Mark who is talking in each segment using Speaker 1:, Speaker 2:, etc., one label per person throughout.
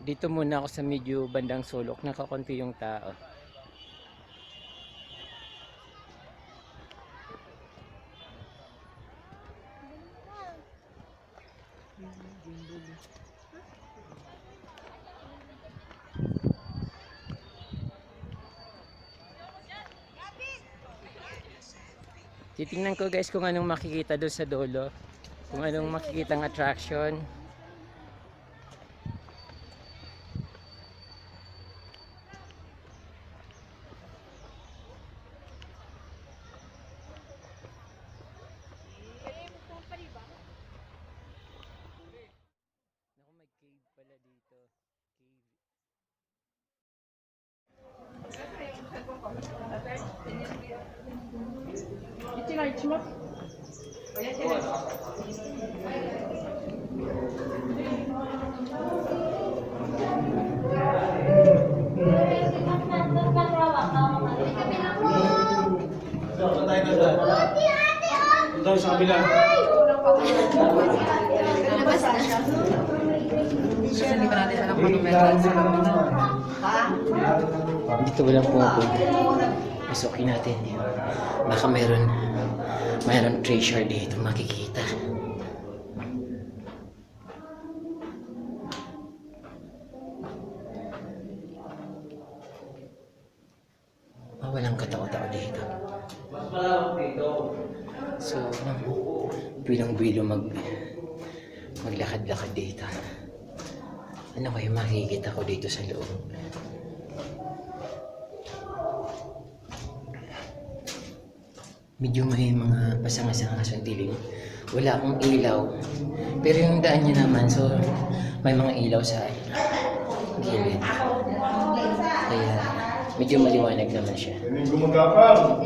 Speaker 1: Dito muna ako sa medyo bandang sulok, nakakunti yung tao. Titingnan ko guys kung anong makikita doon sa dulo, kung anong makikitang attraction.
Speaker 2: Doon sa kabila.
Speaker 1: Dito walang pumupunta. Pasukin natin. Baka mayroon treasure dito makikita. Walang katao-tao dito. So, bilang-bilo maglakad-lakad dito. Ano kayo makikita ko dito sa loob? Medyo may mga pasangas-sangas ang dilim. Wala akong ilaw. Pero yung daan niya naman, so may mga ilaw sa gilid. Kaya medyo maliwanag naman siya.
Speaker 2: Gumagapang!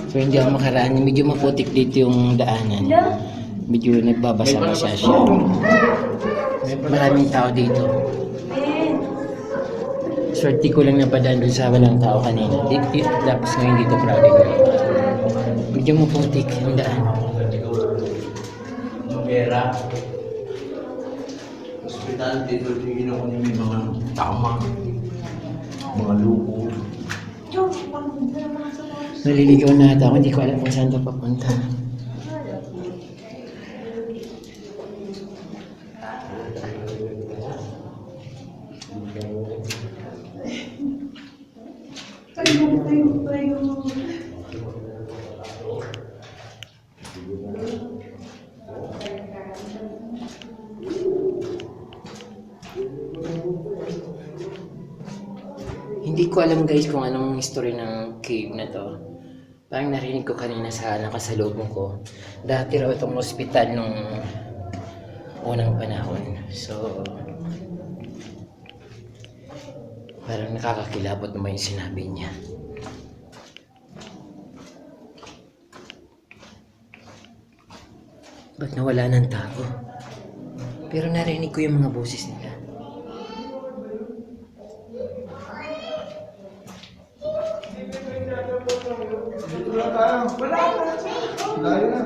Speaker 1: So hindi ako makaraan, medyo maputik dito yung daanan. Medyo nagbabasa-basa siya. Maraming tao dito. Swerte ko lang napadaan doon sa walang tao kanina. Tapos ngayon dito crowded. Medyo maputik yung daan.
Speaker 2: Pera. Hospital, dito tingin ako niya may mga tama. Mga luko.
Speaker 1: Naliligaw na ata ako, hindi ko alam kung saan ito papunta. Hindi ko alam guys kung anong history ng cave na to. Parang narinig ko kanina sa nakasalubong ko. Dati raw itong ospital nung unang panahon. So, parang nakakakilabot naman yung sinabi niya. Ba't nawala ng tao? Pero narinig ko yung mga boses nila.
Speaker 3: Wala tayo. Layo na.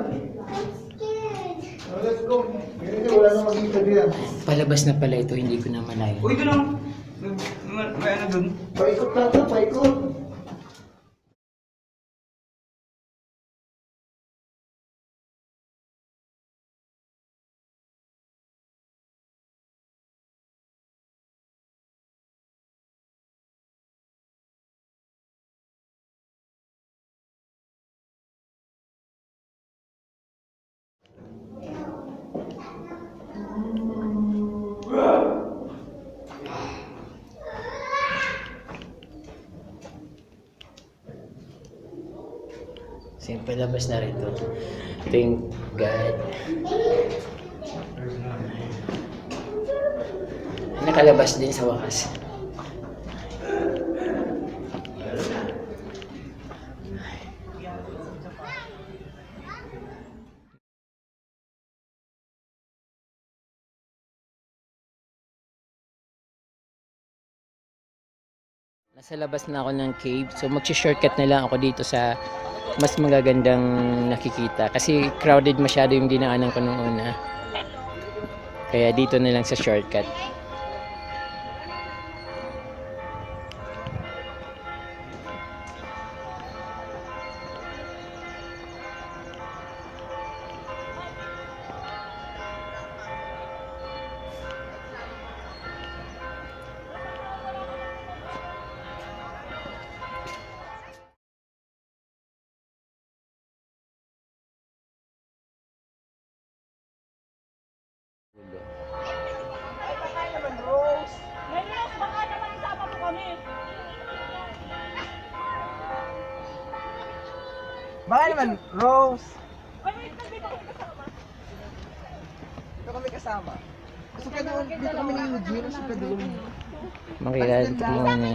Speaker 3: Let's go. Ganito, wala na makikita diyan.
Speaker 1: Palabas na pala ito, hindi ko na malayo.
Speaker 4: Uy, doon lang. May ano doon?
Speaker 3: Paikot na ito, paikot.
Speaker 1: So yung palabas na rito. Thank God. Nakalabas din sa wakas. Nasa labas na ako ng cave. So mag-shortcut na lang ako dito sa mas magagandang nakikita. Kasi crowded masyado yung dinaanan ko nung una. Kaya dito na lang sa shortcut.
Speaker 5: Meron, baka naman isama mo kami.
Speaker 4: Baka naman, Rose.
Speaker 5: Ay, wait, dito kami kasama.
Speaker 4: Dito kami kasama. Gusto ka doon, dito kami ni Eugene. Gusto ka doon.
Speaker 1: Makilala ko muna.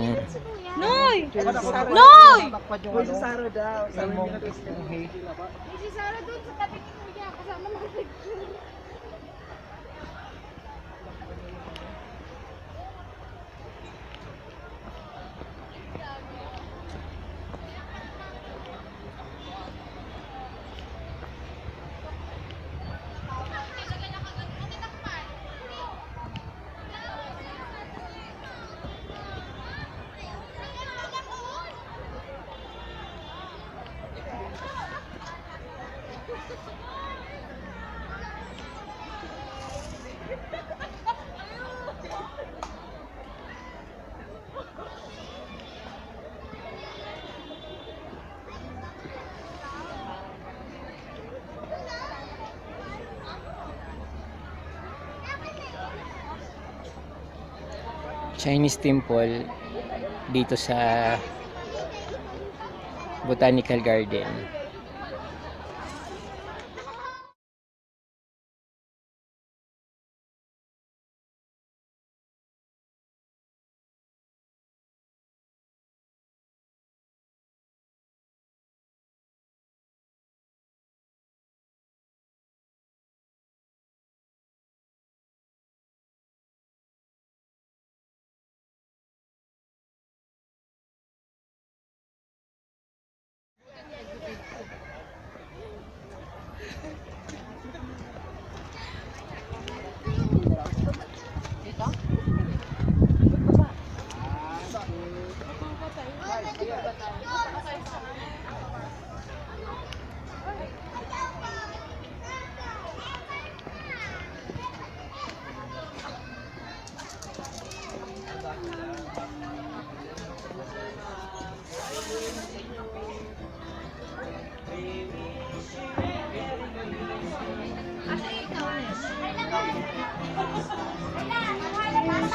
Speaker 5: Noy!
Speaker 4: Noy! Uy, si Saro daw. Sabi mo.
Speaker 5: Si Sarah doon sa tabi ni Kuya, kasama ng picture.
Speaker 1: Chinese temple dito sa Botanical Garden.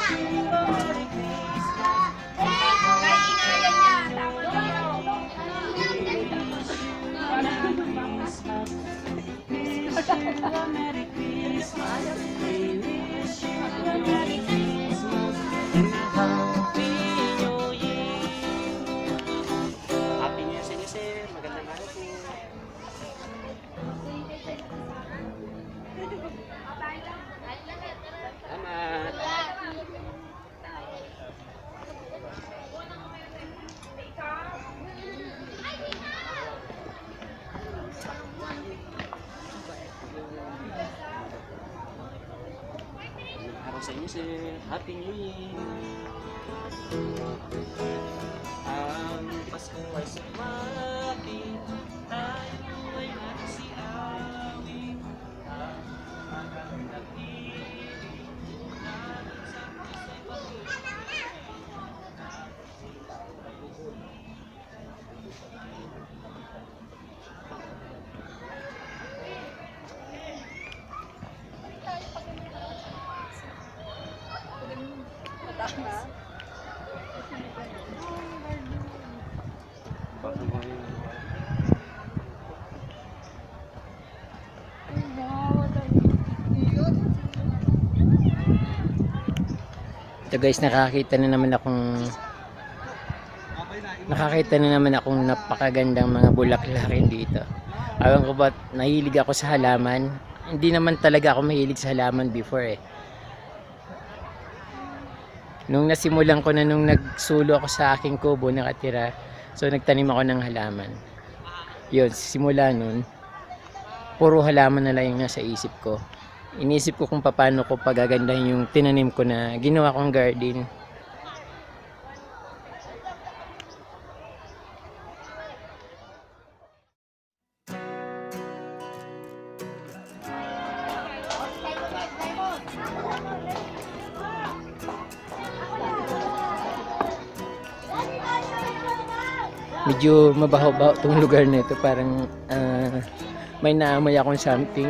Speaker 6: Happy New Year sa inyo, sir. Magandang araw po. Salamat. Magandang araw sa inyo, sir. Happy New Year. Ang Pasko ay sumati, tayo ay nagsiawit, ang magandang ibig, natin sa puso'y pag-ibig.
Speaker 1: Ito guys, nakakita na naman akong napakagandang mga bulaklakin dito. Alam ko ba't nahilig ako sa halaman. Hindi naman talaga ako mahilig sa halaman before eh. Nung nasimulan ko na nung nagsulo ako sa aking kubo nakatira, so nagtanim ako ng halaman. Yun, simula nun, puro halaman na lang yung nasa isip ko. Inisip ko kung paano ko pagagandahin yung tinanim ko na ginawa kong garden. Medyo mabaho-baho tong lugar na ito, parang may naamoy akong something.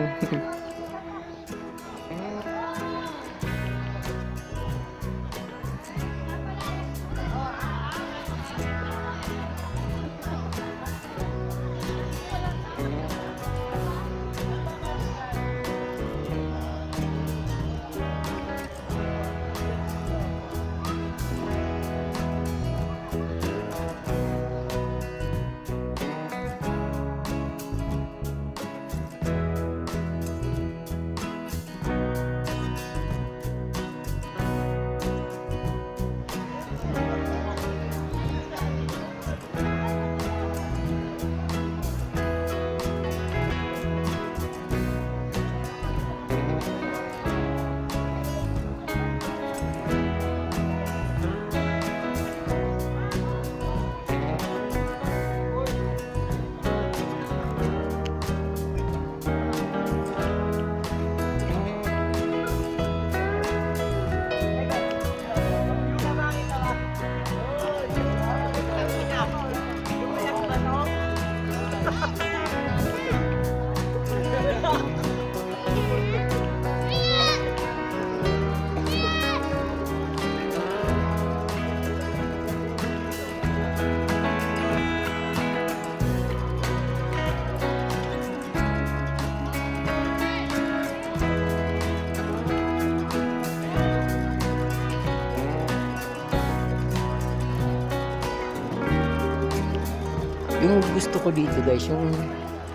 Speaker 1: Yung gusto ko dito guys, yung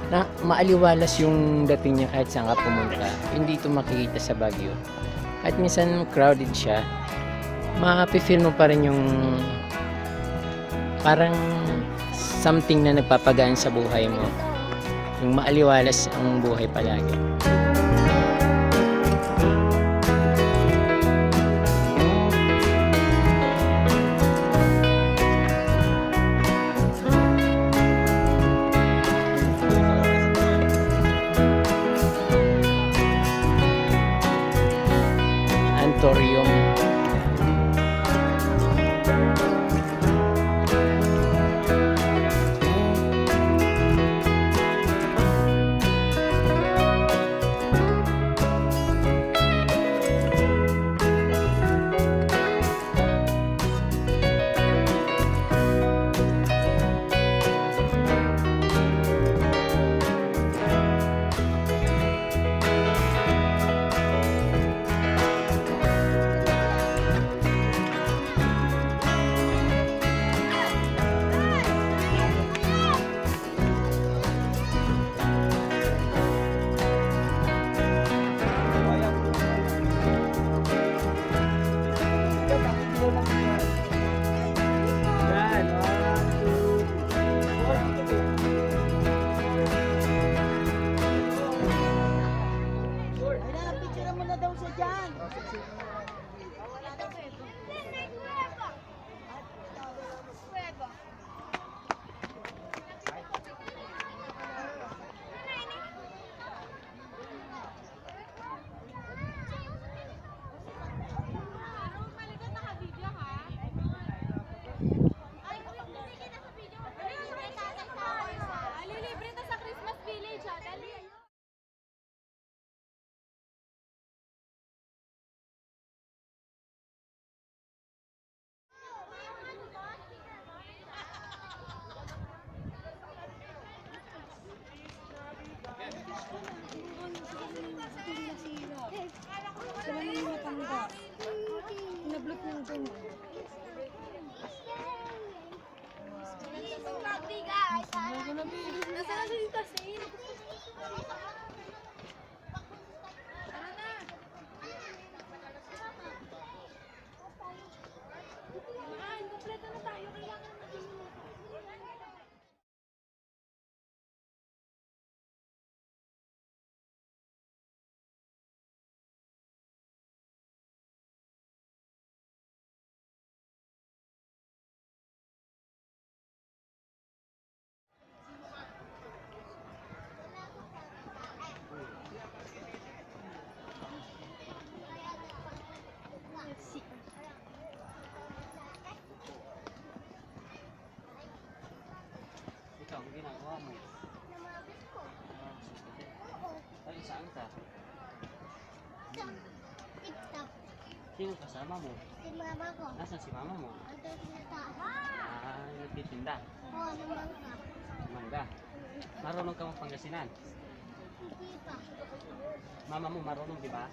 Speaker 1: na maaliwalas yung dating niya kahit saan ka pumunta. Hindi ito makikita sa Baguio. At minsan crowded siya, ma-feel mo pa rin yung parang something na nagpapagaan sa buhay mo. Yung maaliwalas ang buhay palagi. Antorium.
Speaker 5: guys. Nasaan si Tasin? Tara na. Kompleto na tayo. Kailangan natin.
Speaker 6: Ikaw, ang ginagawa mo. Ay, saan ka?
Speaker 7: TikTok.
Speaker 6: Sino kasama mo?
Speaker 7: Si mama ko.
Speaker 6: Nasaan si mama mo?
Speaker 7: Ito sa taas.
Speaker 6: Ah, nagtitinda.
Speaker 7: Oo, naman ka.
Speaker 6: Mangga. Marunong ka magpangasinan.
Speaker 7: Hindi pa.
Speaker 6: Mama mo marunong, di ba?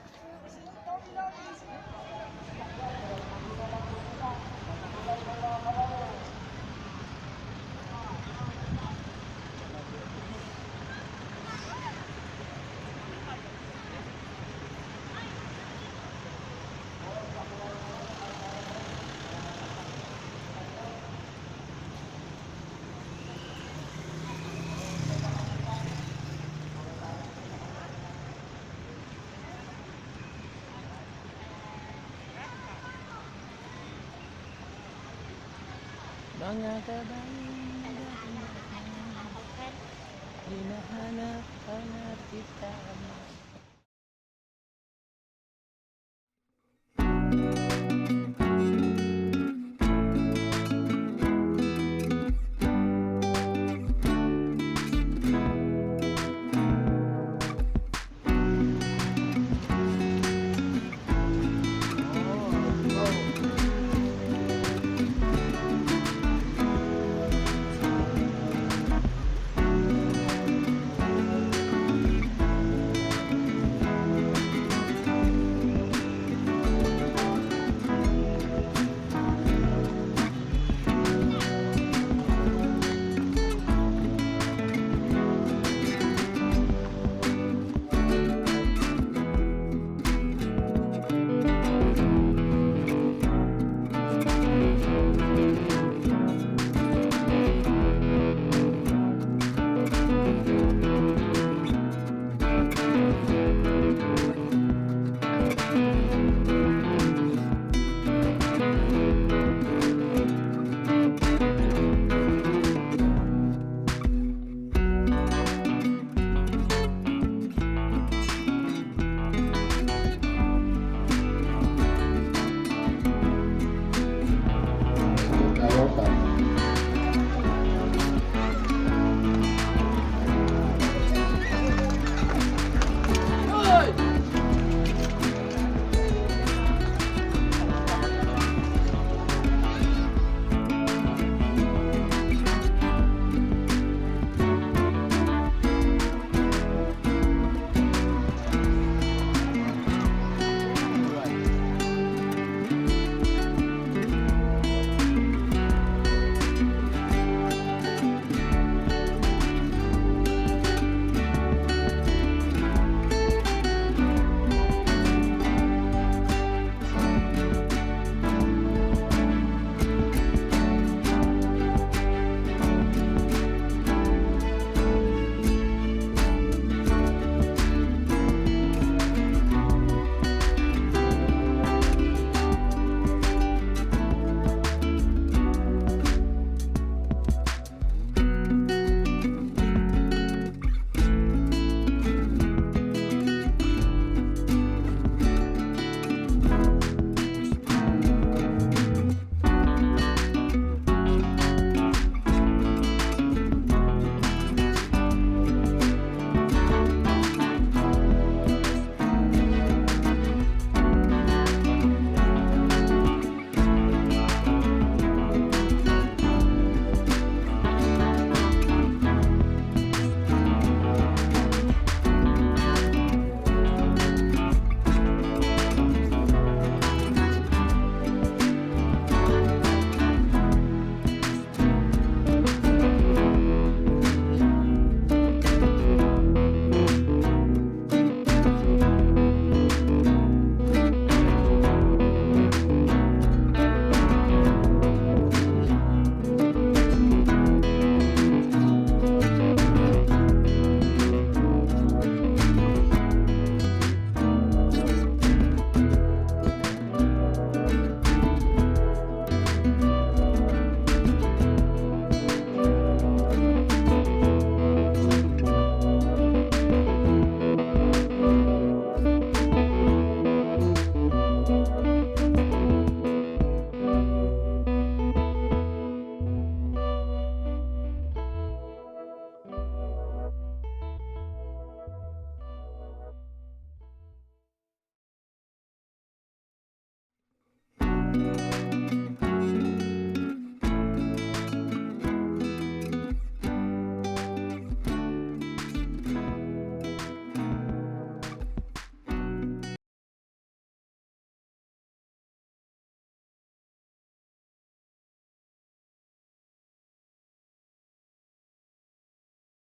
Speaker 1: Mga kabayan, hinahanap-hanap kita.